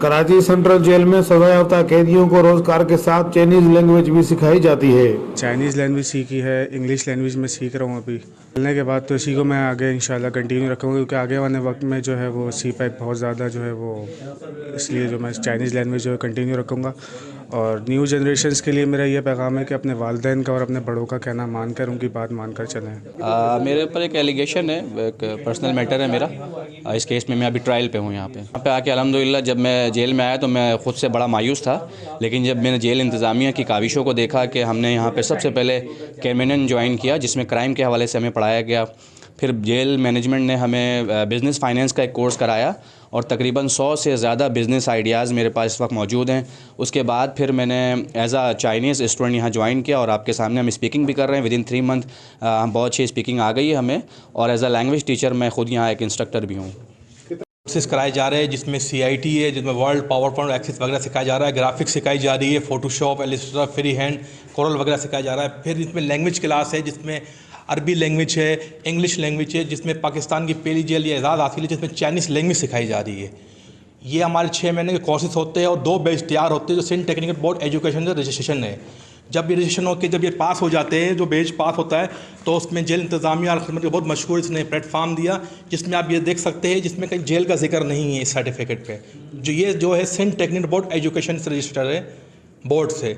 Karachi central jail में सजायाफ्ता कैदियों को रोजगार के साथ चाइनीज लैंग्वेज भी सिखाई जाती है। चाइनीज़ लैंग्वेज सीखी है, इंग्लिश लैंग्वेज में सीख रहा हूँ अभी। मिलने के बाद तो इसी को मैं आगे इंशाल्लाह कंटिन्यू रखूँगा, क्योंकि आगे वाले वक्त में जो है वो सी पैक बहुत ज़्यादा जो है वो, इसलिए जो मैं चाइनीज़ लैंग्वेज जो है कंटिन्यू रखूँगा। और न्यू जनरेशन्स के लिए मेरा ये पैगाम है कि अपने वालिदैन का और अपने बड़ों का कहना मानकर, उनकी बात मानकर चलें। मेरे ऊपर एक एलिगेशन है, एक पर्सनल मैटर है मेरा। इस केस में मैं अभी ट्रायल पे हूँ। यहाँ पे आके अल्हम्दुलिल्लाह जब मैं जेल में आया तो मैं ख़ुद से बड़ा मायूस था, लेकिन जब मैंने जेल इंतज़ामिया की काविशों को देखा कि हमने यहाँ पे सबसे पहले केमिनन ज्वाइन किया, जिसमें क्राइम के हवाले से हमें पढ़ाया गया। फिर जेल मैनेजमेंट ने हमें बिज़नेस फाइनेंस का एक कोर्स कराया और तकरीबन 100 से ज़्यादा बिज़नेस आइडियाज़ मेरे पास इस वक्त मौजूद हैं। उसके बाद फिर मैंने एज आ चाइनीज़ स्टूडेंट यहाँ ज्वाइन किया और आपके सामने हम स्पीकिंग भी कर रहे हैं। विदिन 3 मंथ हम बहुत अच्छी स्पीकिंग आ गई है हमें, और एज आ लैंग्वेज टीचर मैं ख़ुद यहाँ एक इंस्ट्रक्टर भी हूँ। कोर्सेज कराए जा रहे हैं जिसमें CIT है, जिसमें वर्ल्ड पावर पॉइंट एक्सेस वगैरह सिखाया जा रहा है, ग्राफिक्स सिखाई जा रही है, Photoshop, Illustrator, free hand, coral वगैरह सिखाया जा रहा है। फिर इसमें लैंग्वेज क्लास है जिसमें अरबी लैंग्वेज है, इंग्लिश लैंग्वेज है, जिसमें पाकिस्तान की पहली जेल ये एजाज़ हासिल है जिसमें चाइनीज़ लैंग्वेज सिखाई जा रही है। ये हमारे 6 महीने के कोर्सेज होते हैं और 2 बैच तैयार होते हैं जो सिंध टेक्निकल बोर्ड एजुकेशन का रजिस्ट्रेशन है। जब ये रजिस्ट्रेशन होकर जब ये पास हो जाते हैं, जो बैच पास होता है, तो उसमें जेल इंतज़ामिया और खिदमत का बहुत मशहूर इसने प्लेटफार्म दिया, जिसमें आप ये देख सकते हैं, जिसमें कहीं जेल का जिक्र नहीं है इस सर्टिफिकेट पे। जो है सिंध टेक्निकल बोर्ड एजुकेशन से रजिस्टर्ड है बोर्ड से,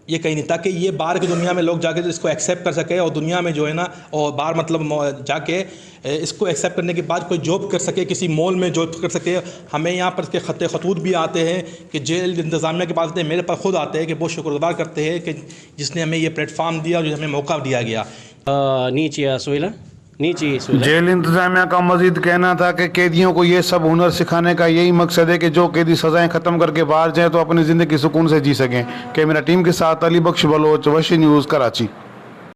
ये कहीं नहीं, ताकि ये बाहर की दुनिया में लोग जाके इसको एक्सेप्ट कर सके और दुनिया में जो है ना, और बाहर मतलब जाके इसको एक्सेप्ट करने के बाद कोई जॉब कर सके, किसी मॉल में जॉब कर सके। हमें यहाँ पर इसके ख़त खतूत भी आते हैं कि जेल इंतज़ामिया के पास मेरे पास खुद आते हैं कि बहुत शुक्रगुजार करते हैं कि जिसने हमें ये प्लेटफार्म दिया और हमें मौका दिया गया। जेल इंतजामिया का मजीद कहना था कि कैदियों को ये सब हुनर सिखाने का यही मकसद है कि जो कैदी सजाएं ख़त्म करके बाहर जाएं तो अपनी ज़िंदगी सुकून से जी सकें। कैमरा टीम के साथ अली बख्श बलोच, वशी न्यूज़, कराची।